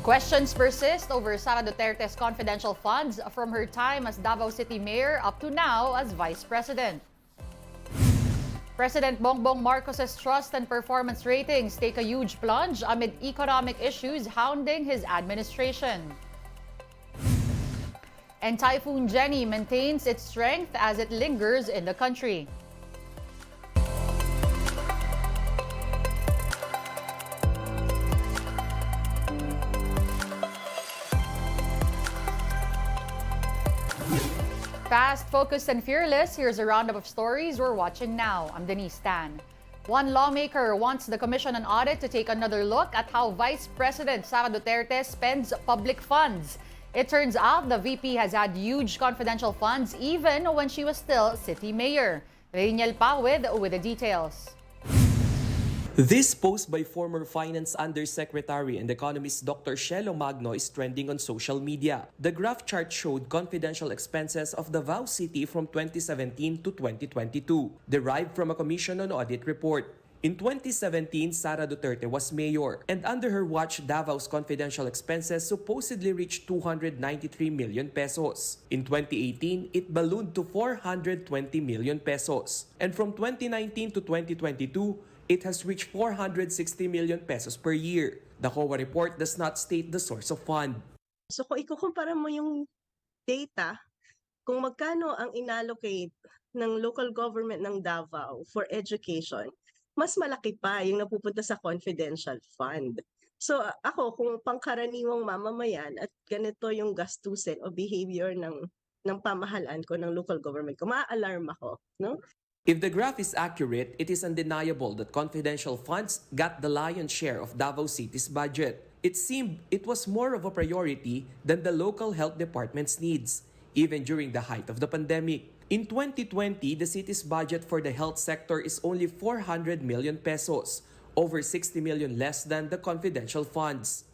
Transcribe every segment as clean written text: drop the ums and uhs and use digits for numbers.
Questions persist over Sara Duterte's confidential funds from her time as Davao City Mayor up to now as Vice President. President Bongbong Marcos's trust and performance ratings take a huge plunge amid economic issues hounding his administration. And Typhoon Jenny maintains its strength as it lingers in the country. Fast, focused, and fearless, here's a roundup of stories we're watching now. I'm Denise Tan. One lawmaker wants the Commission on Audit to take another look at how Vice President Sara Duterte spends public funds. It turns out the VP has had huge confidential funds even when she was still city mayor. Rainiel Pawid with the details. This post by former Finance Undersecretary and economist Dr. Shelo Magno is trending on social media. The graph chart showed confidential expenses of Davao City from 2017 to 2022, derived from a Commission on Audit report. In 2017, Sara Duterte was mayor, and under her watch, Davao's confidential expenses supposedly reached 293 million pesos. In 2018, it ballooned to 420 million pesos. And from 2019 to 2022, it has reached 460 million pesos per year. The COA report does not state the source of fund. So kung ikukumpara mo yung data, kung magkano ang inallocate ng local government ng Davao for education, mas malaki pa yung napupunta sa confidential fund. So ako, kung pangkaraniwang mamamayan at ganito yung gastusin o behavior ng pamahalaan ko, ng local government ko, maa-alarm ako, no? If the graph is accurate, it is undeniable that confidential funds got the lion's share of Davao City's budget. It seemed it was more of a priority than the local health department's needs, even during the height of the pandemic. In 2020, the city's budget for the health sector is only 400 million pesos, over 60 million less than the confidential funds.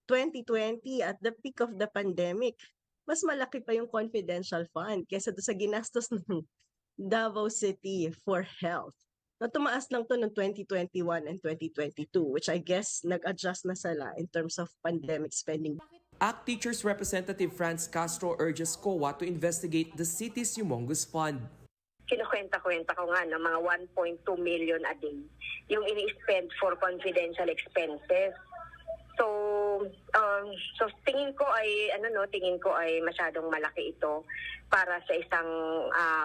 2020, at the peak of the pandemic, mas malaki pa yung confidential fund kaysa sa ginastos ng Davao City for health. Na tumaas lang to noong 2021 and 2022, which I guess nag-adjust na sila in terms of pandemic spending. ACT Teachers Representative Franz Castro urges COA to investigate the city's humongous fund. Kinukwenta-kwenta ko nga ng mga 1.2 million a day yung ini-spend for confidential expenses. So tingin ko ay masyadong malaki ito para sa isang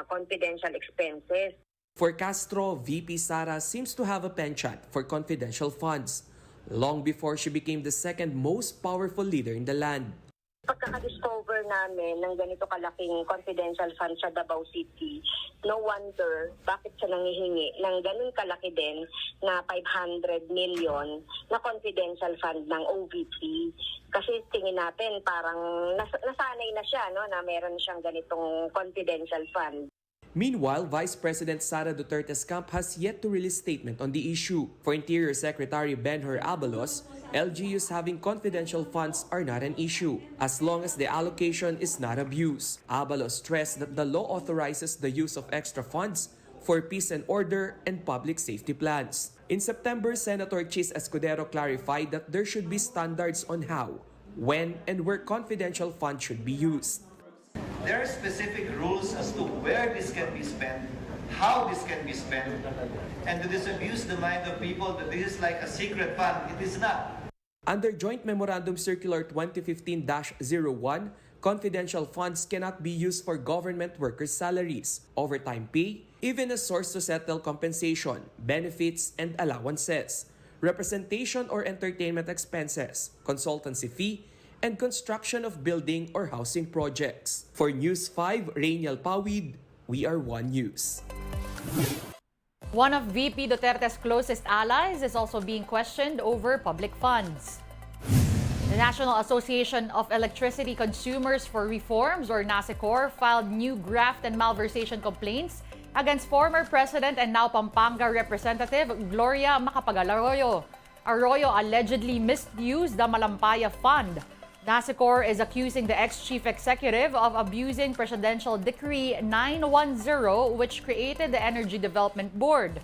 confidential expenses. For Castro, VP Sara seems to have a penchant for confidential funds, long before she became the second most powerful leader in the land. Pagkaka-discover namin ng ganito kalaking confidential fund sa Davao City, no wonder bakit siya nangihingi ng ganun kalaki din na 500 million na confidential fund ng OVP. Kasi tingin natin parang nasanay na siya, no, na meron siyang ganitong confidential fund. Meanwhile, Vice President Sara Duterte's camp has yet to release statement on the issue. For Interior Secretary Benhur Abalos, LGUs having confidential funds are not an issue, as long as the allocation is not abused. Abalos stressed that the law authorizes the use of extra funds for peace and order and public safety plans. In September, Senator Chis Escudero clarified that there should be standards on how, when, and where confidential funds should be used. There are specific rules as to where this can be spent, how this can be spent, and to disabuse the mind of people that this is like a secret fund. It is not. Under Joint Memorandum Circular 2015-01, confidential funds cannot be used for government workers' salaries, overtime pay, even a source to settle compensation, benefits, and allowances, representation or entertainment expenses, consultancy fee, and construction of building or housing projects. For News 5, Rainiel Pawid, we are One News. One of VP Duterte's closest allies is also being questioned over public funds. The National Association of Electricity Consumers for Reforms, or NASECOR, filed new graft and malversation complaints against former President and now Pampanga Representative Gloria Macapagal-Arroyo. Arroyo allegedly misused the Malampaya Fund. NASECOR is accusing the ex-chief executive of abusing Presidential Decree 910, which created the Energy Development Board.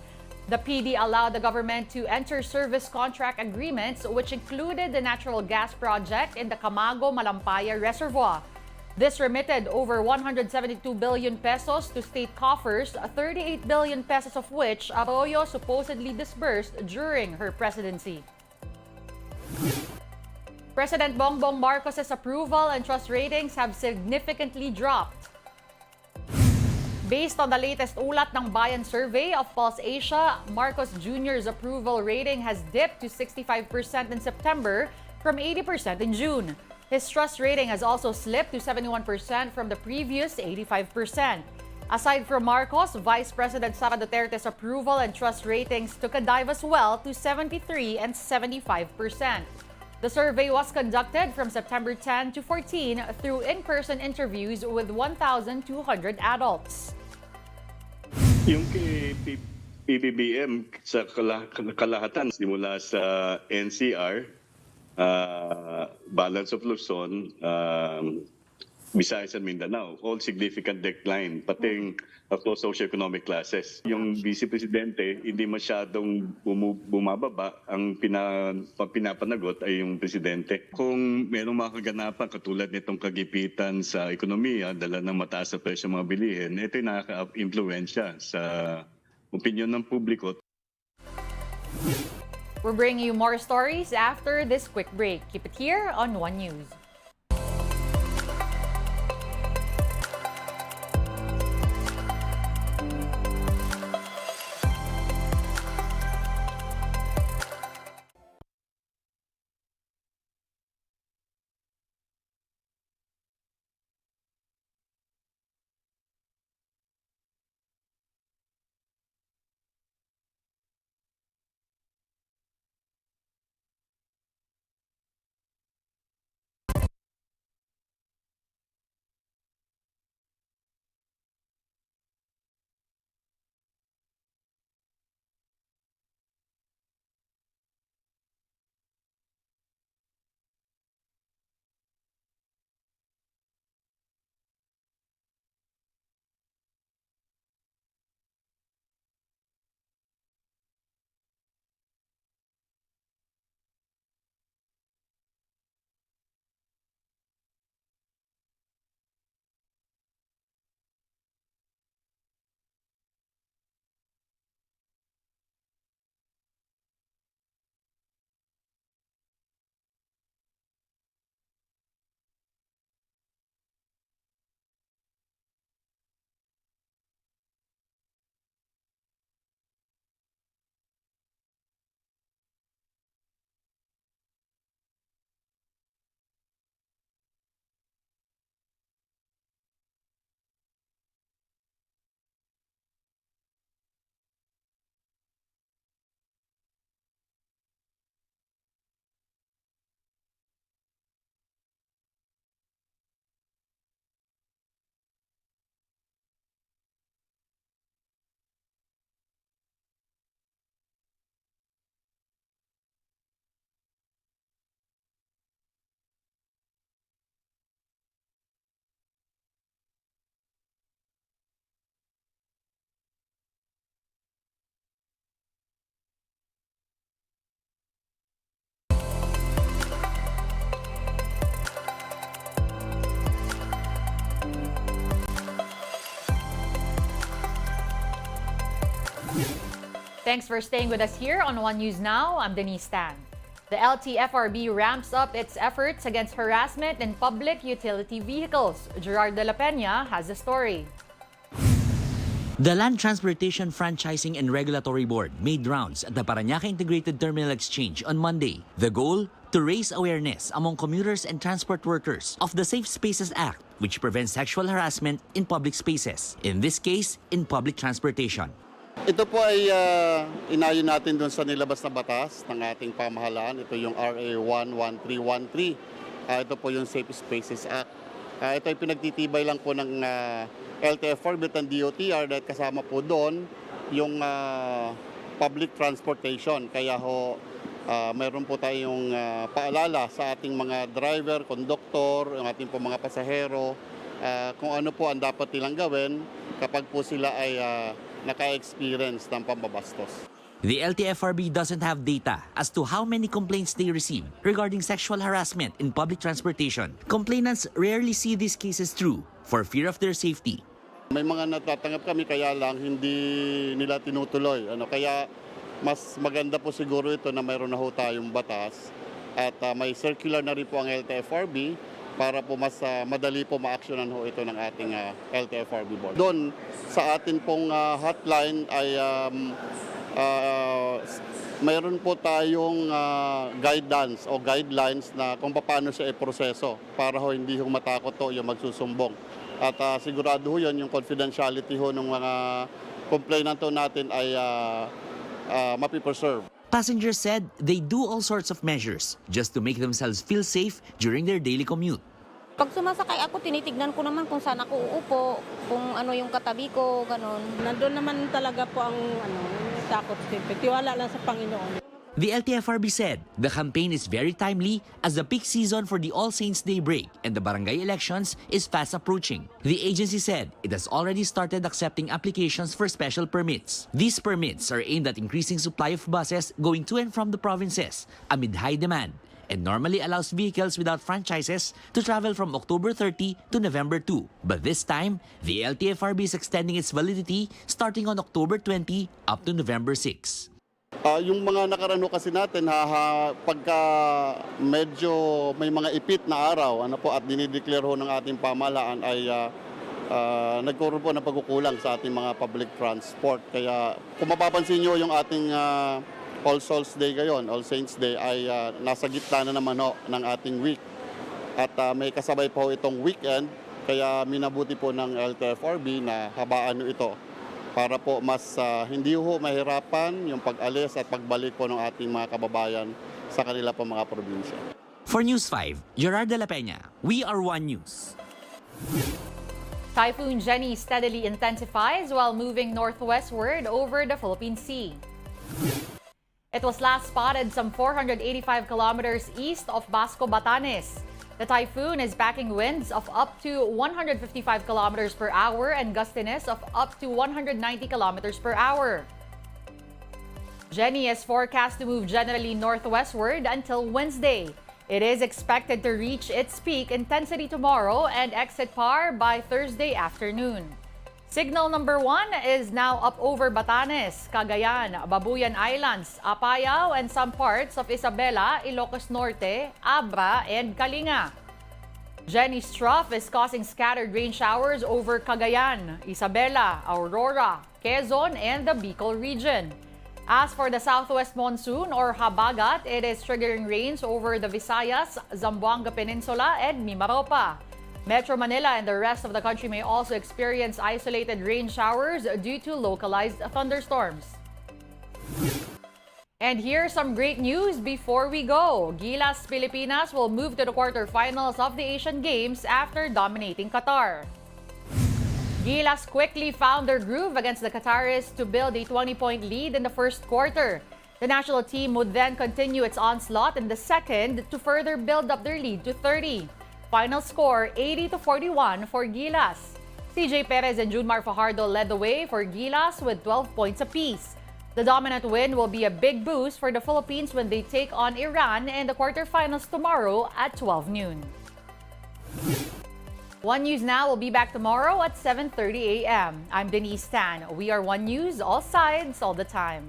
The PD allowed the government to enter service contract agreements which included the natural gas project in the Camago-Malampaya Reservoir. This remitted over 172 billion pesos to state coffers, 38 billion pesos of which Arroyo supposedly disbursed during her presidency. President Bongbong Marcos's approval and trust ratings have significantly dropped. Based on the latest ulat ng Bayan survey of Pulse Asia, Marcos Jr.'s approval rating has dipped to 65% in September from 80% in June. His trust rating has also slipped to 71% from the previous 85%. Aside from Marcos, Vice President Sara Duterte's approval and trust ratings took a dive as well to 73 and 75%. The survey was conducted from September 10 to 14 through in-person interviews with 1,200 adults. Yung kay PBBM sa kalahatan simula sa NCR, Balance of Luzon, Visayas and Mindanao, all significant decline, pati across socio-economic classes. Yung Vice Presidente, hindi masyadong bumababa. Ang pinapanagot ay yung Presidente. Kung merong mga kaganapan katulad nitong kagipitan sa ekonomiya, dala ng mataas sa presyo mga bilihin, ito yung nakaka-impluensya sa opinyon ng publiko. We're bringing you more stories after this quick break. Keep it here on One News. Thanks for staying with us here on One News Now. I'm Denise Tan. The LTFRB ramps up its efforts against harassment in public utility vehicles. Gerard de la Peña has the story. The Land Transportation Franchising and Regulatory Board made rounds at the Parañaque Integrated Terminal Exchange on Monday. The goal? To raise awareness among commuters and transport workers of the Safe Spaces Act, which prevents sexual harassment in public spaces, in this case, in public transportation. Ito po ay inayon natin doon sa nilabas na batas ng ating pamahalaan. Ito yung RA 11313. Ito po yung Safe Spaces Act. Ito ay pinagtitibay lang po ng LTFRB at DOTR dahil kasama po doon yung public transportation. Kaya ho, mayroon po tayong paalala sa ating mga driver, conductor, yung ating po mga pasahero, kung ano po ang dapat nilang gawin kapag po sila ay naka-experience ng pambabastos. The LTFRB doesn't have data as to how many complaints they receive regarding sexual harassment in public transportation. Complainants rarely see these cases through for fear of their safety. May mga natatanggap kami kaya lang hindi nila tinutuloy. Kaya mas maganda po siguro ito na mayroon na ho tayong batas at may circular na rin po ang LTFRB para po mas madali po ma-actionan ho ito ng ating LTFRB board. Doon sa atin pong hotline ay mayroon po tayong guidance o guidelines na kung paano siya iproseso para ho hindi ho matakot ho yung magsusumbong. At sigurado ho yun, yung confidentiality ho ng mga complainant ho natin ay mapipreserve. Passengers said they do all sorts of measures just to make themselves feel safe during their daily commute. Pag sumasakay ako, tinitignan ko naman kung saan ako uupo, kung ano yung katabi ko, ganun. Nandun naman talaga po ang takot. Tiwala lang sa Panginoon. The LTFRB said the campaign is very timely as the peak season for the All Saints Day break and the barangay elections is fast approaching. The agency said it has already started accepting applications for special permits. These permits are aimed at increasing supply of buses going to and from the provinces amid high demand and normally allows vehicles without franchises to travel from October 30 to November 2. But this time, the LTFRB is extending its validity starting on October 20 up to November 6. Yung mga nakarano kasi natin, pagka medyo may mga ipit na araw at dinideclare ho ng ating pamahalaan ay nagkaroon po ng pagkukulang sa ating mga public transport. Kaya kung mapapansin nyo yung ating All Souls Day ngayon, All Saints Day, ay nasa gitna na naman ho ng ating week. At may kasabay po itong weekend, kaya minabuti po ng LTFRB na habaan ito para po mas hindi ho mahirapan yung pag-alis at pagbalik po ng ating mga kababayan sa kanila po mga probinsya. For News 5, Gerard de la Peña, we are One News. Typhoon Jenny steadily intensifies while moving northwestward over the Philippine Sea. It was last spotted some 485 kilometers east of Basco, Batanes. The typhoon is backing winds of up to 155 kilometers per hour and gustiness of up to 190 kilometers per hour. Jenny is forecast to move generally northwestward until Wednesday. It is expected to reach its peak intensity tomorrow and exit PAR by Thursday afternoon. Signal number 1 is now up over Batanes, Cagayan, Babuyan Islands, Apayao, and some parts of Isabela, Ilocos Norte, Abra, and Kalinga. Jenny's trough is causing scattered rain showers over Cagayan, Isabela, Aurora, Quezon, and the Bicol region. As for the southwest monsoon or Habagat, it is triggering rains over the Visayas, Zamboanga Peninsula, and Mimaropa. Metro Manila and the rest of the country may also experience isolated rain showers due to localized thunderstorms. And here's some great news before we go. Gilas Pilipinas will move to the quarterfinals of the Asian Games after dominating Qatar. Gilas quickly found their groove against the Qataris to build a 20-point lead in the first quarter. The national team would then continue its onslaught in the second to further build up their lead to 30. Final score 80-41 for Gilas. CJ Perez and Junmar Fajardo led the way for Gilas with 12 points apiece. The dominant win will be a big boost for the Philippines when they take on Iran in the quarterfinals tomorrow at 12 noon. One News Now will be back tomorrow at 7:30 a.m. I'm Denise Tan. We are One News, all sides, all the time.